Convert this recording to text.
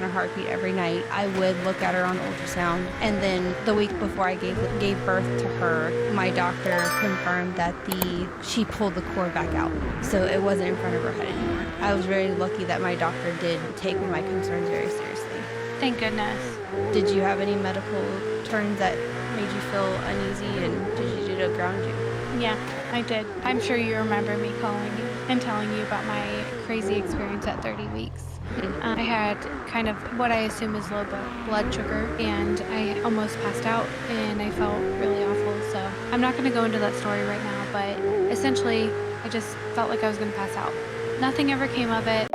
on her heartbeat every night. I would look at her on ultrasound. And then the week before I gave birth to her, my doctor confirmed that she pulled the cord back out. So it wasn't in front of her head anymore. I was very lucky that my doctor did take my concerns very seriously. Thank goodness. Did you have any medical turns that made you feel uneasy, and did you do to ground you? Yeah, I did. I'm sure you remember me calling you and telling you about my crazy experience at 30 weeks. I had kind of what I assume is low blood sugar, and I almost passed out, and I felt really awful. So I'm not going to go into that story right now, but essentially I just felt like I was going to pass out. Nothing ever came of it.